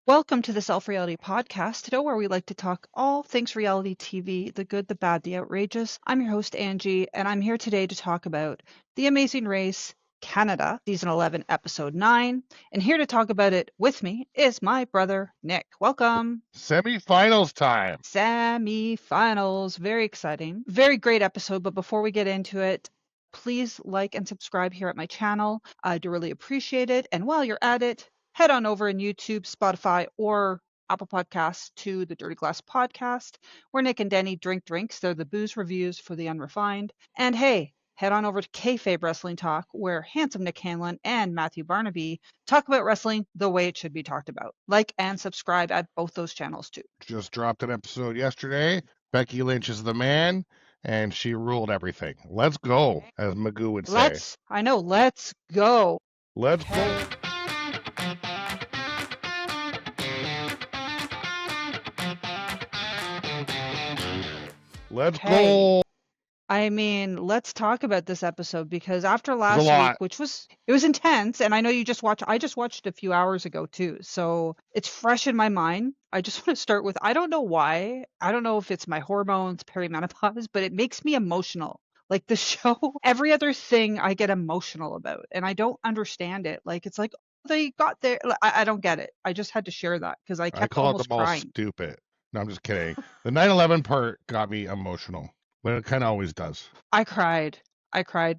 Welcome to the Self Reality Podcast, where we like to talk all things reality TV, the good, the bad, the outrageous. I'm your host, Angie, and I'm here today to talk about The Amazing Race Canada, Season 11, Episode 9. And here to talk about it with me is my brother, Nick. Welcome. Semi-finals time. Semi-finals. Very exciting. Very great episode, but before we get into it, please like and subscribe here at my channel. I do really appreciate it. And while you're at it, head on over in YouTube, Spotify, or Apple Podcasts to the Dirty Glass Podcast, where Nick and Denny drink drinks. They're the booze reviews for the unrefined. And hey, head on over to Kayfabe Wrestling Talk, where handsome Nick Hanlon and Matthew Barnaby talk about wrestling the way it should be talked about. Like and subscribe at both those channels too. Just dropped an episode yesterday. Becky Lynch is the man, and she ruled everything. Let's go, as Magoo would say. Let's go. Let's go. Let's go. I mean, let's talk about this episode because after last week, which was intense, and I know I just watched it a few hours ago too, so it's fresh in my mind. I just want to start with, I don't know why. I don't know if it's my hormones, perimenopause, but it makes me emotional. Like the show, every other thing I get emotional about, and I don't understand it. Like it's like they got there. I don't get it. I just had to share that because I kept almost crying. All stupid. No, I'm just kidding. The 9/11 part got me emotional. But it kind of always does. I cried,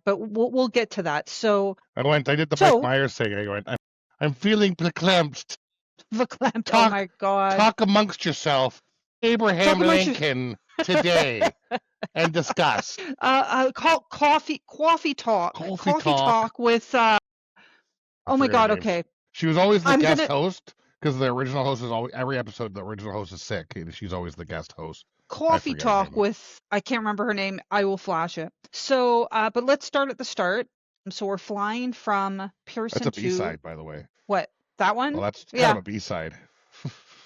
but we'll get to that. So I did the Mike Myers thing. I went, I'm feeling verklempt. Verklempt. Oh my God! Talk amongst yourself, Abraham Lincoln today, and discuss. Coffee talk with. Oh my God! Okay. She was always the guest host because the original host is always every episode. The original host is sick. She's always the guest host. Coffee talk with, I can't remember her name. I will flash it. So, but let's start at the start. So we're flying from Pearson to. That's a B-side, by the way. What? That one? Well, that's kind of a B-side.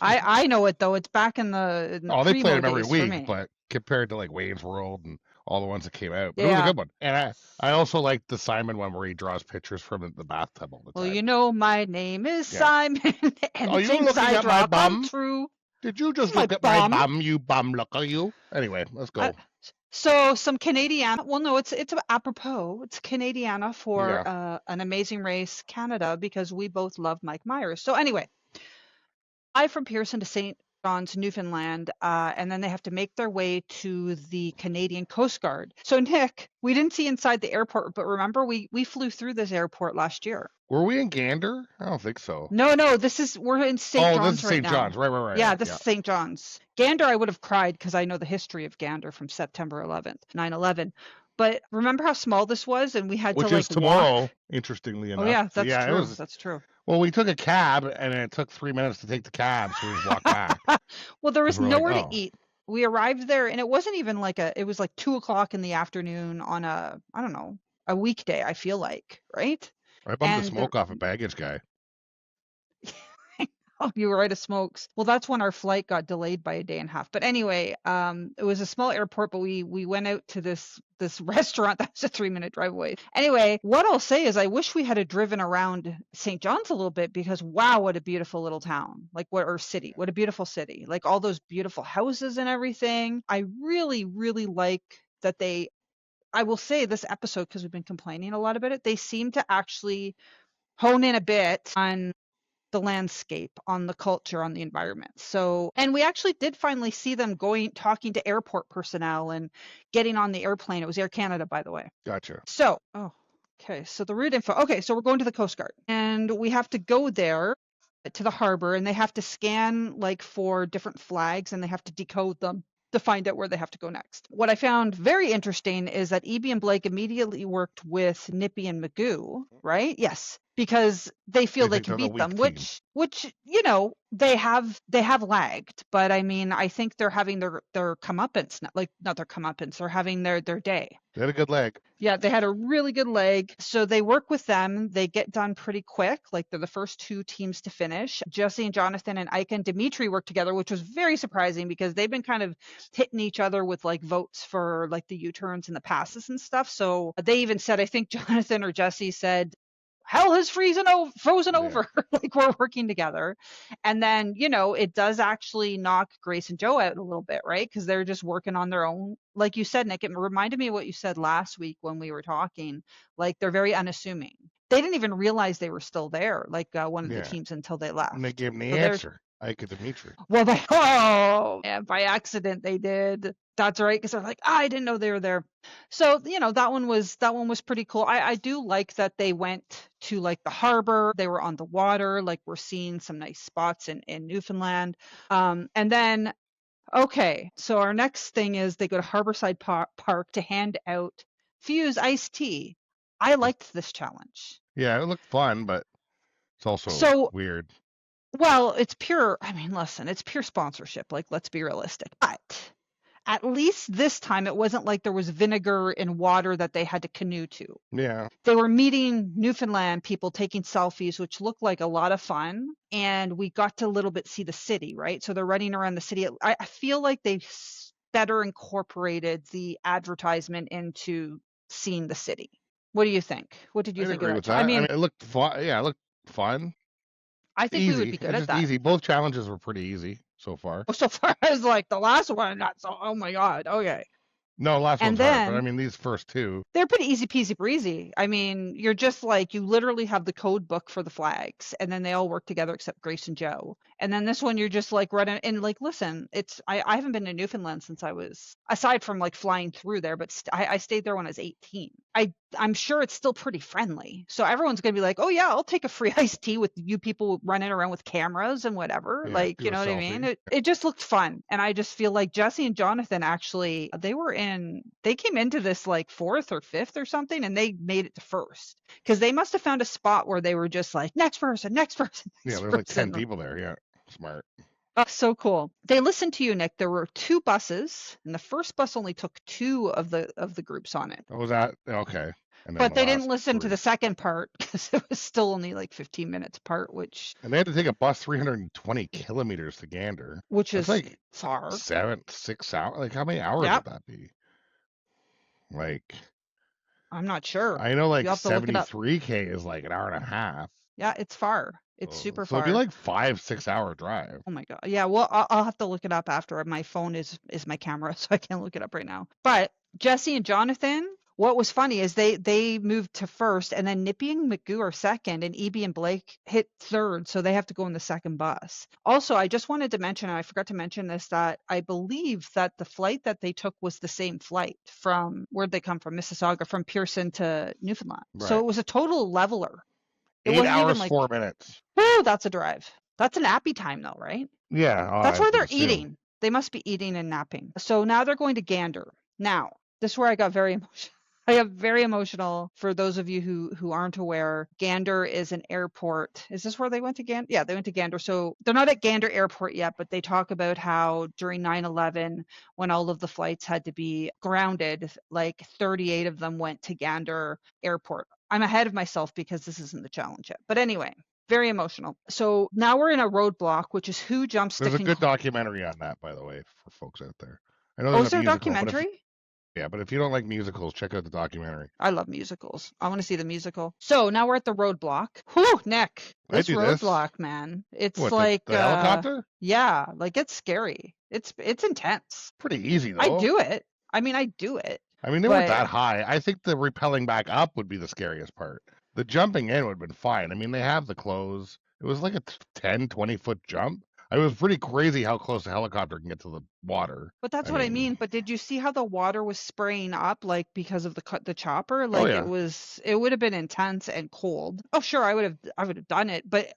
I know it though. It's back in the. They play it every week, but compared to like Wayne's World and all the ones that came out, but it was a good one. And I also like the Simon one where he draws pictures from the bathtub all the time. Well, you know, my name is Simon, and the things I draw come true. Did you just look at my bum, you bum looker, you? Anyway, let's go. So some Canadiana, well, no, it's apropos. It's Canadiana for An Amazing Race Canada because we both love Mike Myers. So anyway, from Pearson to St. Johns, Newfoundland, and then they have to make their way to the Canadian Coast Guard. So Nick, we didn't see inside the airport, but remember we flew through this airport last year. Were we in Gander? I don't think so. No, we're in St. John's. Oh, this is St. John's, right. Yeah, this is St. John's. Gander, I would have cried because I know the history of Gander from September 11th, 9/11. But remember how small this was, and we had to like tomorrow, walk? Interestingly enough. Oh yeah, that's true. That's true. Well, we took a cab, and it took 3 minutes to take the cab, so we just walked back. Well, there was nowhere to eat. We arrived there, and it wasn't even it was like 2:00 in the afternoon on a weekday. I feel like, right? I bumped the smoke off a baggage guy. Oh, you were right of smokes. Well, that's when our flight got delayed by a day and a half. But anyway, it was a small airport, but we went out to this restaurant that was a 3-minute drive away. Anyway, what I'll say is I wish we had driven around St. John's a little bit because wow, what a beautiful little town. City. What a beautiful city. Like all those beautiful houses and everything. I really, really like that I will say this episode, because we've been complaining a lot about it, they seem to actually hone in a bit on the landscape, on the culture, on the environment. So, and we actually did finally see them talking to airport personnel and getting on the airplane. It was Air Canada, by the way. Gotcha. So, okay. So the route info. Okay, so we're going to the Coast Guard, and we have to go there to the harbor, and they have to scan for different flags, and they have to decode them to find out where they have to go next. What I found very interesting is that E.B. and Blake immediately worked with Nipiy and Magoo, right? Yes, because they feel they can beat them, which they have lagged, but I mean I think they're having their comeuppance, not their comeuppance, they're having their day. They had a good leg. Yeah, they had a really good leg. So they work with them. They get done pretty quick. They're the first 2 teams to finish. Jesse and Jonathan and Ike and Dimitri worked together, which was very surprising because they've been kind of hitting each other with votes for the U-turns and the passes and stuff. So they even said, I think Jonathan or Jesse said, hell has frozen over. Like, we're working together. And then, it does actually knock Grace and Joe out a little bit, right? Because they're just working on their own. Like you said, Nick, it reminded me of what you said last week when we were talking. Like, they're very unassuming. They didn't even realize they were still there, like one of the teams, until they left. And they gave me the answer. Ike and Dimitri. Well, by accident they did. That's right, because they're like, I didn't know they were there. So, that one was pretty cool. I do like that they went to, like, the harbor. They were on the water. Like, we're seeing some nice spots in Newfoundland. And then, okay, so our next thing is they go to Harborside Park to hand out Fuse iced tea. I liked this challenge. Yeah, it looked fun, but it's also weird. Well, it's pure, listen, it's pure sponsorship. Like, let's be realistic. But at least this time it wasn't like there was vinegar in water that they had to canoe to. Yeah. They were meeting Newfoundland people, taking selfies, which looked like a lot of fun. And we got to a little bit see the city, right? So they're running around the city. I feel like they better incorporated the advertisement into seeing the city. What do you think? What did you think of that? It looked fun. Yeah, it looked fun. I think we would be good at that. Easy. Both challenges were pretty easy so far. So far as like the last one, not so. Oh my god. Okay. No, last one's hard, but these first two, they're pretty easy peasy breezy. You're just like, you literally have the code book for the flags, and then they all work together except Grace and Joe. And then this one, you're just like running, and like, listen, I haven't been to Newfoundland since I was, aside from like flying through there, but I stayed there when I was 18. I'm sure it's still pretty friendly. So everyone's going to be like, oh yeah, I'll take a free iced tea with you people running around with cameras and whatever. Yeah, like, you know what I mean? It just looked fun. And I just feel like Jesse and Jonathan actually, they came into this like fourth or fifth or something, and they made it to first, because they must have found a spot where they were just like, next person. Yeah, there's like 10 people there. Yeah, smart. Oh, so cool. They listened to you, Nick. There were 2 buses, and the first bus only took 2 of the groups on it. Oh, was that okay? But they didn't listen to the second part, because it was still only like 15 minutes apart, and they had to take a bus 320 kilometers to Gander, which is like far. 6 hours. Like, how many hours would that be? Like, I'm not sure. I know, like 73K is like an hour and a half. Yeah, it's far. It's super far. So it'd be like 5-6 hour drive. Oh my god. Yeah, well, I'll have to look it up after. My phone is my camera, so I can't look it up right now. But Jesse and Jonathan, what was funny is they moved to first, and then Nipiy and Magoo are second, and Eby and Blake hit third, so they have to go in the second bus. Also, I just wanted to mention, and I forgot to mention this, that I believe that the flight that they took was the same flight from, where'd they come from? Mississauga, from Pearson to Newfoundland. Right. So it was a total leveler. 8 hours, 4 minutes. Woo, that's a drive. That's a nappy time though, right? Yeah. That's where they're eating. They must be eating and napping. So now they're going to Gander. Now, this is where I got very emotional. I got very emotional. For those of you who aren't aware, Gander is an airport. Is this where they went to Gander? Yeah, they went to Gander. So they're not at Gander Airport yet, but they talk about how during 9/11, when all of the flights had to be grounded, like 38 of them went to Gander Airport. I'm ahead of myself because this isn't the challenge yet. But anyway, very emotional. So now we're in a roadblock, which is who jumps. There's a good documentary on that, by the way, for folks out there. I know there's a documentary? But if you don't like musicals, check out the documentary. I love musicals. I want to see the musical. So now we're at the roadblock. Whew, Nick. This roadblock, man. It's like the helicopter? Yeah, like it's scary. It's intense. Pretty easy though. I do it. I do it. They weren't that high. I think the rappelling back up would be the scariest part. The jumping in would have been fine. They have the clothes. It was like a 10, 20-foot jump. It was pretty crazy how close the helicopter can get to the water. But that's what I mean. But did you see how the water was spraying up, like because of the chopper? Like it would have been intense and cold. Oh, sure, I would have done it. But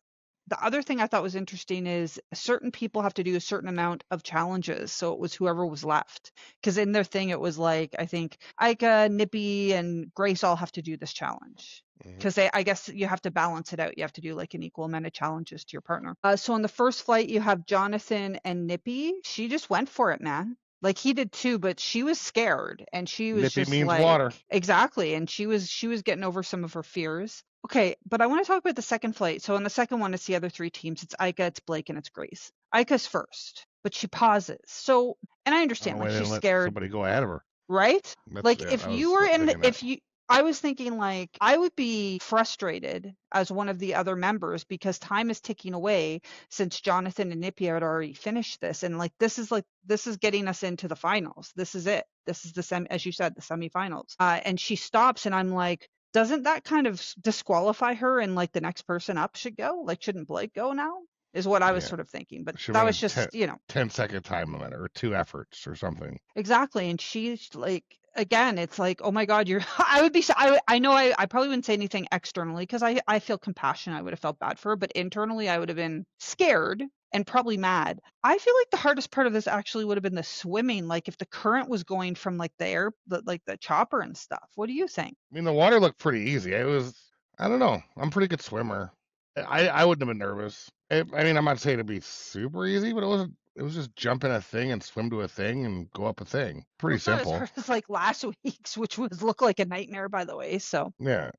the other thing I thought was interesting is certain people have to do a certain amount of challenges. So it was whoever was left. Because in their thing, it was like, I think Ika, Nippy, and Grace all have to do this challenge. Because I guess you have to balance it out. You have to do like an equal amount of challenges to your partner. So on the first flight, you have Jonathan and Nippy. She just went for it, man. Like he did too, but she was scared, and she was Nippy just means like, water. Exactly, and she was getting over some of her fears. Okay, but I want to talk about the second flight. So on the second one, it's the other 3 teams. It's Ika, it's Blake, and it's Grace. Ika's first, but she pauses. So, and I understand, like she's scared. Somebody go ahead of her, right? Like if you were in, if you I was thinking like I would be frustrated as one of the other members because time is ticking away since Jonathan and Nipiy had already finished this, and like this is getting us into the finals. This is it. This is as you said, the semifinals. And she stops, and I'm like, doesn't that kind of disqualify her? And like the next person up should go. Like, shouldn't Blake go now? Is what I was Yeah. sort of thinking. But Should that have was been just 10-second time limit or 2 efforts or something. exactly. And she's like, again, it's like, oh my God, you're, I would be, I know I probably wouldn't say anything externally because I feel compassion. I would have felt bad for her, but internally I would have been scared and probably mad. I feel like the hardest part of this actually would have been the swimming. Like if the current was going from like like the chopper and stuff. What do you think? I mean, the water looked pretty easy. It was, I don't know. I'm a pretty good swimmer. I wouldn't have been nervous. I mean, I'm not saying it'd be super easy, but it wasn't. It was just jump in a thing and swim to a thing and go up a thing. Well, Pretty it's not as simple. hard as like last week's, which was look like a nightmare, by the way. Yeah.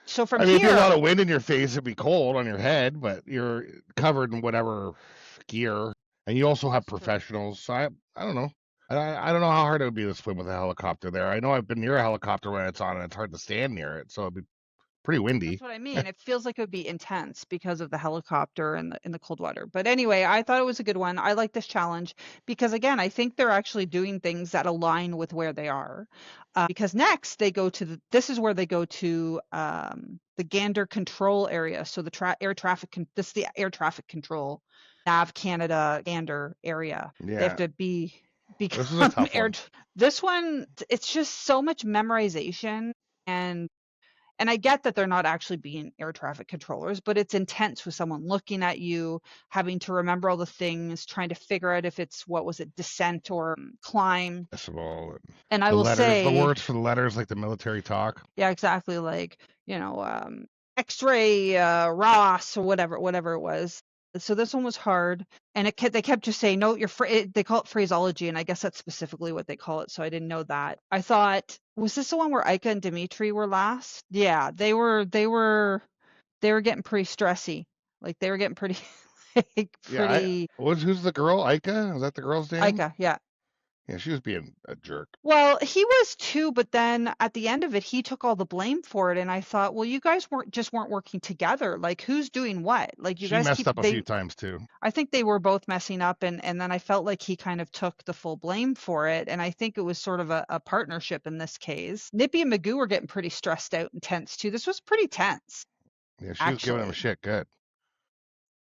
So from I mean, if you had a lot here, of wind in your face, it'd be cold on your head, but you're covered in whatever gear, and you also have that's true. professionals. So I don't know. I don't know how hard it would be to swim with a helicopter there. I know I've been near a helicopter when it's on, and it's hard to stand near it, so it'd be pretty That's windy. what I mean. It feels like it would be intense because of the helicopter and the cold water. But anyway, I thought it was a good one. I like this challenge because again, I think they're actually doing things that align with where they are. Because next they go to this is where they go to the Gander control area. So the air traffic this is the air traffic control Nav Canada Gander area. They have Yeah, to this is a become tough one. this one it's just so much memorization and I get that they're not actually being air traffic controllers, but it's intense with someone looking at you, having to remember all the things, trying to figure out if it's what was it, descent or climb. Decibel, And I the will letters, the say, words for the letters, like the military talk. yeah, exactly, like, X-ray, Ross, or whatever it was. So this one was hard, and they kept just saying, no, they call it phraseology, and I guess that's specifically what they call it. So I didn't know that. I thought, was this the one where Ika and Dimitri were last? Yeah, they were getting pretty stressy. Like they were getting pretty like Yeah, pretty who's the girl? Ika? Is that the girl's name? Ika, yeah. Yeah, she was being a jerk. Well, he was too, but then at the end of it, he took all the blame for it, and I thought, well, you guys weren't working together. Like, who's doing what? Like, you She guys messed up a few times too. I think they were both messing up, and then I felt like he kind of took the full blame for it, and I think it was sort of a partnership in this case. Nippy and Magoo were getting pretty stressed out and tense too. This was pretty tense, Yeah, she was giving him actually. shit good.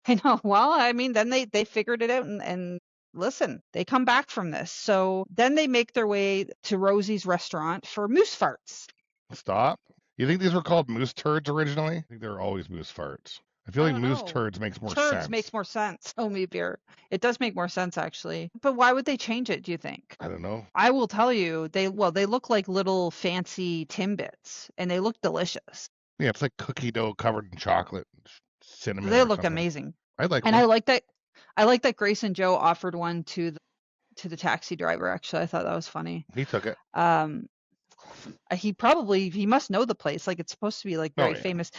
I know. Well, I mean, then they figured it out and listen, they come back from this. So then they make their way to Rosie's restaurant for moose farts. Stop. You think these were called moose turds originally? I think they were always moose farts. I feel I like don't moose know. turds makes more Turds sense. makes more sense. Oh, me beer. It does make more sense actually. But why would they change it, do you think? I don't know. I will tell you, they look like little fancy Timbits and they look delicious. Yeah, it's like cookie dough covered in chocolate, cinnamon They or look something. amazing. I'd like And one. I like that Grace and Joe offered one to the taxi driver actually. I thought that was funny. He took it. Um he must know the place. Like it's supposed to be like Oh very yeah. famous.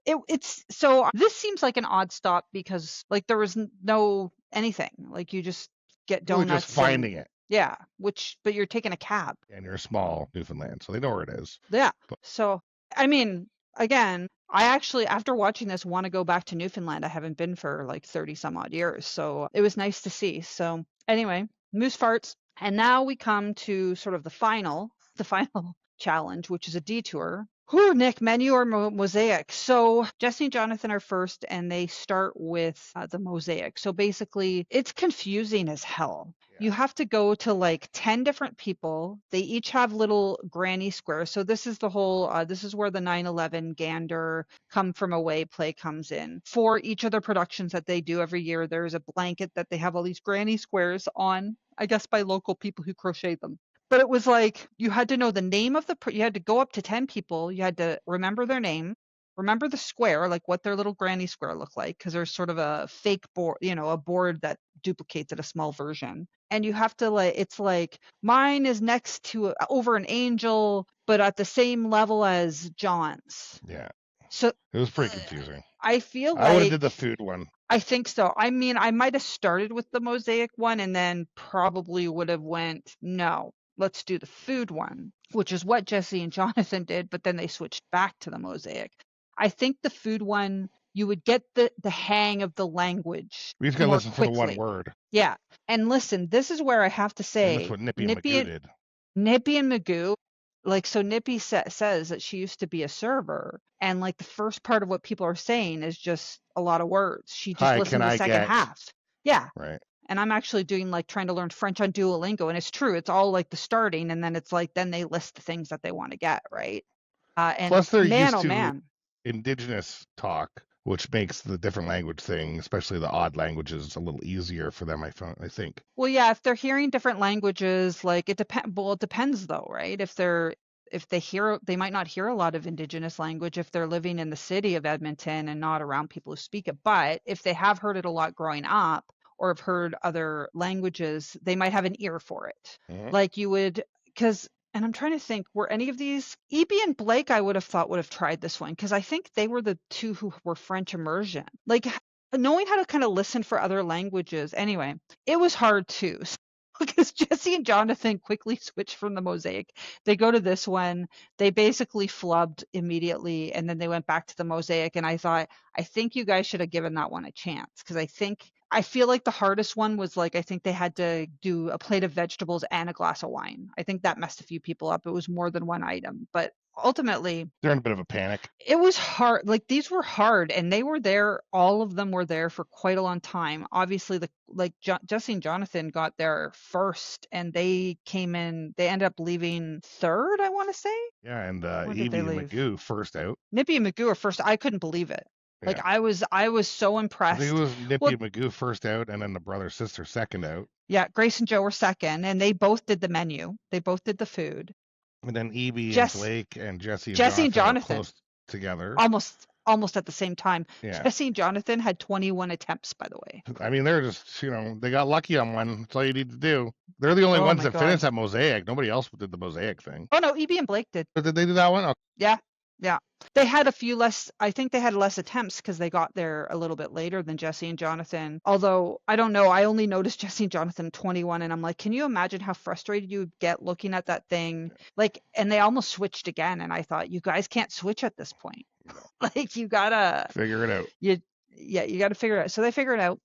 It's so this seems like an odd stop because like there was no anything. Like you just get Really just donuts and finding it. yeah, but you're taking a cab. And you're a small Newfoundland, so they know where it is. Yeah. But So I mean, again, I actually after watching this want to go back to Newfoundland. I haven't been for like 30 some odd years. So it was nice to see. So anyway, moose farts. And now we come to sort of the final challenge, which is a detour. Whew, Nick, menu or mosaic? So Jesse and Jonathan are first, and they start with the mosaic. So basically, it's confusing as hell. yeah. You have to go to like 10 different people. They each have little granny squares. So this is the whole, this is where the 9/11 Gander come from away play comes in. For each of the productions that they do every year, there's a blanket that they have all these granny squares on, I guess by local people who crochet them. But it was like you had to know the name of you had to go up to 10 people, you had to remember their name, remember the square, like what their little granny square looked like, because there's sort of a fake board, a board that duplicates it, a small version. And you have to it's like mine is next to over an angel, but at the same level as John's. Yeah. So It was pretty confusing. I feel I would have like did the food one. I think so. I mean, I might have started with the mosaic one and then probably would have went, no, let's do the food one, which is what Jesse and Jonathan did, but then they switched back to the mosaic. I think the food one, you would get the hang of the language We just gotta more listen for the one quickly. word. Yeah. And listen, this is where I have to And that's say, what Nippy and Magoo did. Nippy and Magoo, like, so Nippy says that she used to be a server, and like the first part of what people are saying is just a lot of words. She just Hi, can listened to the I second get half. Yeah. right? And I'm actually doing like trying to learn French on Duolingo, and it's true. It's all like the starting, and then it's like then they list the things that they want to get, right? And Plus, they're man, used oh to man. indigenous talk, which makes the different language thing, especially the odd languages, a little easier for them. I think. Well, yeah, if they're hearing different languages, like it depends. Well, it depends though, right? If they hear, they might not hear a lot of indigenous language if they're living in the city of Edmonton and not around people who speak it. But if they have heard it a lot growing up or have heard other languages, they might have an ear for it. Mhm. Like you would, because, and I'm trying to think, were any of these, Evie and Blake, I would have thought would have tried this one because I think they were the two who were French immersion. Like knowing how to kind of listen for other languages. Anyway, it was hard too. Because Jesse and Jonathan quickly switched from the mosaic. They go to this one. They basically flubbed immediately, and then they went back to the mosaic. And I thought, I think you guys should have given that one a chance because I feel like the hardest one was like I think they had to do a plate of vegetables and a glass of wine. I think that messed a few people up. It was more than one item, but ultimately They're in a bit of a panic. it was hard. Like these were hard, and they were there. All of them were there for quite a long time. Obviously, Jesse and Jonathan got there first, and they came in. They ended up leaving third, I want to say. Yeah, and When did they Evie and leave? Magoo first out. Nippy and Magoo are first. I couldn't believe it. Like Yeah. I was so I think it impressed. was Nippy Well, and Magoo first out, and then the brother sister second out, yeah, Grace and Joe were second, and they both did the menu. They both did the food. and then Evie and Jess, Blake and Jesse and Jesse and Jonathan were Jonathan close together. almost at the same time. Yeah, Jesse and Jonathan had 21 attempts, by the way. I mean they're just they got lucky on one. That's all you need to do. They're the only Oh ones my that God. finished that mosaic. Nobody else did the mosaic thing. Oh no, EB and Blake did. But did they do that one? Oh, Yeah. Yeah. They had a few less, I think they had less attempts because they got there a little bit later than Jesse and Jonathan. Although, I don't know, I only noticed Jesse and Jonathan 21, and I'm like, can you imagine how frustrated you would get looking at that thing? Like, and they almost switched again, and I thought, you guys can't switch at this point. Like, you gotta, figure it out. you gotta figure it out. So they figured it out.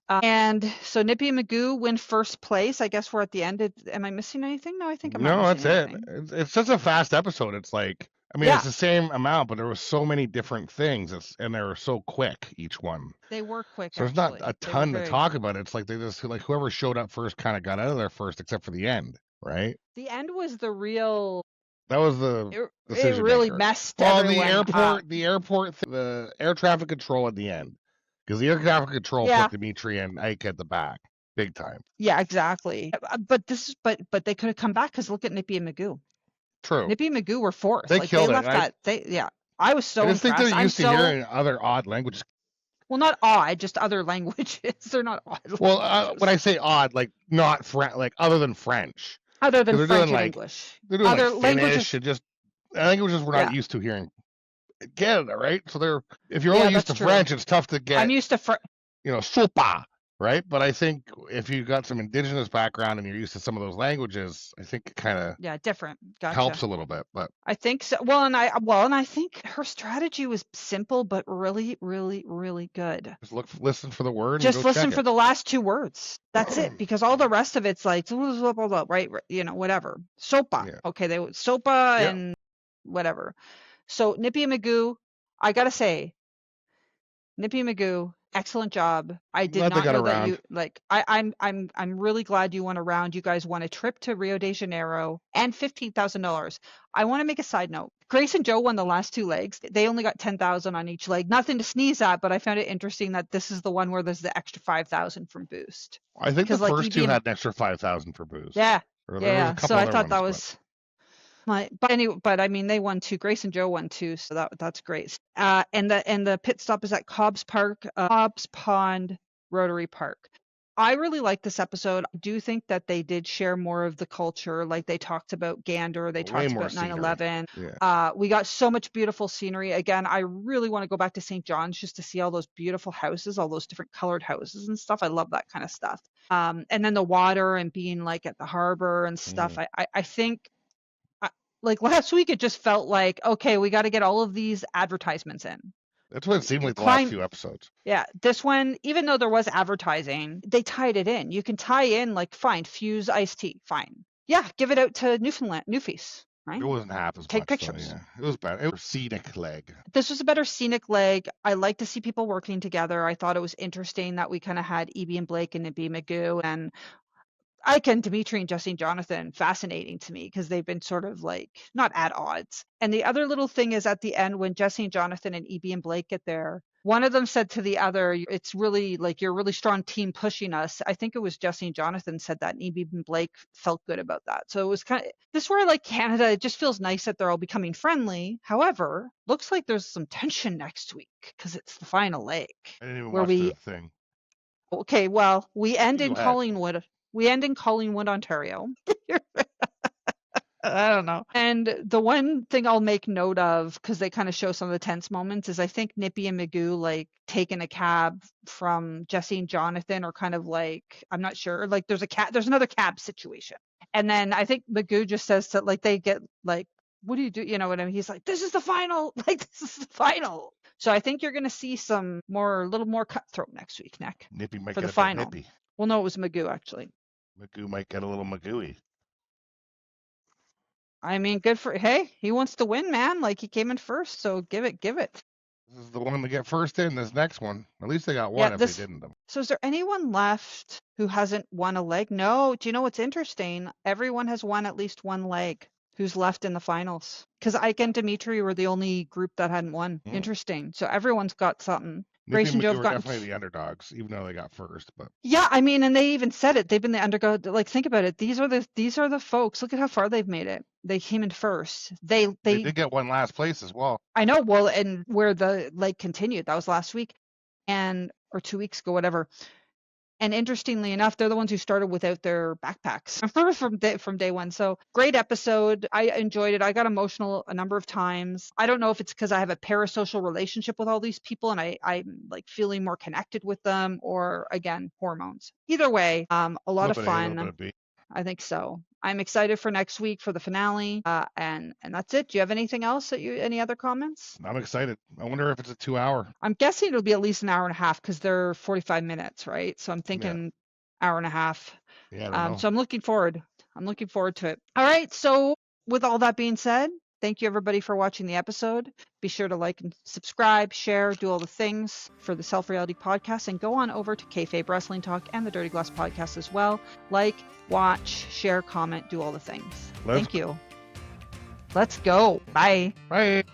And so Nippy and Magoo win first place. I guess we're at the end. Am I missing anything? No, I think I'm not No, that's missing it. anything. It's such a fast episode. It's like, I mean, Yeah, it's the same amount, but there was so many different things, and they were so quick each one. they were quick, So there's not actually. a They were ton to very talk about. It's like they just like whoever showed up first kind of got out of there first, except for the end, right? The end was the real. That was the It decision really maker. messed Well, everyone up. the air traffic control at the end, because the air traffic control Yeah, put Dimitri and Ike at the back, big time. yeah, exactly. But they could have come back because look at Nippy and Magoo. True, Nippy and Magoo were fourth. they Like they killed it. left that. They yeah. I was I so just think they're impressed. I'm used to so hearing other odd languages. well, not odd, just other languages. They're not odd Well, languages. when I say odd, like not like other than French, Other than because French and English. they're doing Other like languages. Finnish and just languages we're not Yeah. used to hearing in Canada, right? So if you're Yeah, only used to that's true. French, it's tough to I'm get, used to sopa, right? But I think if you got some indigenous background and you're used to some of those languages, I think it kind of yeah, different. Gotcha. helps a little bit. But I think so. Well, and I think her strategy was simple but really, really, really good. just listen for the word and Just go listen check for it. the last two words. That's it. Because all the rest of it's like blah, blah, blah, right? Whatever. Sopa. Yeah. Okay, they sopa Yeah. and whatever. So Nippy and Magoo, I gotta say, Nippy and Magoo, excellent job. I did Glad they not got know that around. you like. I'm really glad you won a round. You guys won a trip to Rio de Janeiro and $15,000. I want to make a side note. Grace and Joe won the last two legs. They only got 10,000 on each leg. Nothing to sneeze at, but I found it interesting that this is the one where there's the extra 5,000 from boost. I think the Because like first EB two and had an extra 5,000 for booze. yeah, Or there was a yeah. couple So I other thought that ones, was but anyway, but I mean they won too. Grace and Joe won too, so that's great. And the pit stop is at Cobbs Pond Rotary Park. I really like this episode. I do think that they did share more of the culture. Like they talked about Gander, they Way talked more about scenery. 9/11. Yeah. We got so much beautiful scenery. Again, I really want to go back to St. John's just to see all those beautiful houses, all those different colored houses and stuff. I love that kind of stuff. And then the water and being like at the harbor and stuff. I think like last week, it just felt like, okay, we got to get all of these advertisements in. That's what it seemed like the last Climb, few episodes. yeah, this one, even though there was advertising, they tied it in. You can tie in like, fine, Fuse iced tea, fine. Yeah, give it out to Newfoundland, Newfies, right? It wasn't half as Take much. pictures. So, yeah, it was better. It was scenic leg. This was a better scenic leg. I like to see people working together. I thought it was interesting that we kind of had Evie and Blake and Nipiy and Magoo, and Ike and Dimitri and Jesse and Jonathan fascinating to me because they've been sort of like not at odds. And the other little thing is at the end when Jesse and Jonathan and Evie and Blake get there, one of them said to the other, it's really like you're a really strong team pushing us. I think it was Jesse and Jonathan said that, and Evie and Blake felt good about that. So it was kind of this is where I like Canada. It just feels nice that they're all becoming friendly. However, looks like there's some tension next week because it's the final leg. I didn't even where watch we the thing. Okay, well, we end You in go ahead. Collingwood. We end in Collingwood, Ontario. I don't know. And the one thing I'll make note of, because they kind of show some of the tense moments, is I think Nipiy and Magoo like taking a cab from Jesse and Jonathan, or kind of like, I'm not sure, like there's another cab situation. And then I think Magoo just says that like they get like, what do you do? You know what I mean? He's like, this is the final, like this is the final. So I think you're going to see a little more cutthroat next week, Nick, Nippy might for get the a final. bit nippy. Well, no, it was Magoo actually. Magoo might get a little Magooey. I mean, good for he wants to win, man. Like he came in first, so give it. This is the one to get first in. This next one, at least they got one. Yeah, If they didn't, them. So is there anyone left who hasn't won a leg? No. Do you know what's interesting? Everyone has won at least one leg. Who's left in the finals? Because Ike and Dimitri were the only group that hadn't won. Interesting. So everyone's got something. Nippy and Magoo were definitely the underdogs, even though they got first. But yeah, I mean, and they even said it. They've been the underdog. Like, think about it. These are the folks. Look at how far they've made it. They came in first. They did get one last place as well. I know. Well, and where the leg continued, that was last week, or 2 weeks ago, whatever. And interestingly enough, they're the ones who started without their backpacks from day one. So great episode. I enjoyed it. I got emotional a number of times. I don't know if it's because I have a parasocial relationship with all these people and I'm like feeling more connected with them, or again, hormones. Either way, a lot of fun. I think so. I'm excited for next week for the finale. And that's it. Do you have anything else any other comments? I'm excited. I wonder if it's a 2 hour. I'm guessing it'll be at least an hour and a half because they're 45 minutes, right? So I'm thinking hour and a half. Yeah, I don't know. So I'm looking forward. To it. All right. So with all that being said, thank you everybody for watching the episode. Be sure to like and subscribe, share, do all the things for the Self Reality Podcast, and go on over to Kayfabe Wrestling Talk and the Dirty Glass Podcast as well. Like, watch, share, comment, do all the things. Thank you. Let's go. Bye. Bye.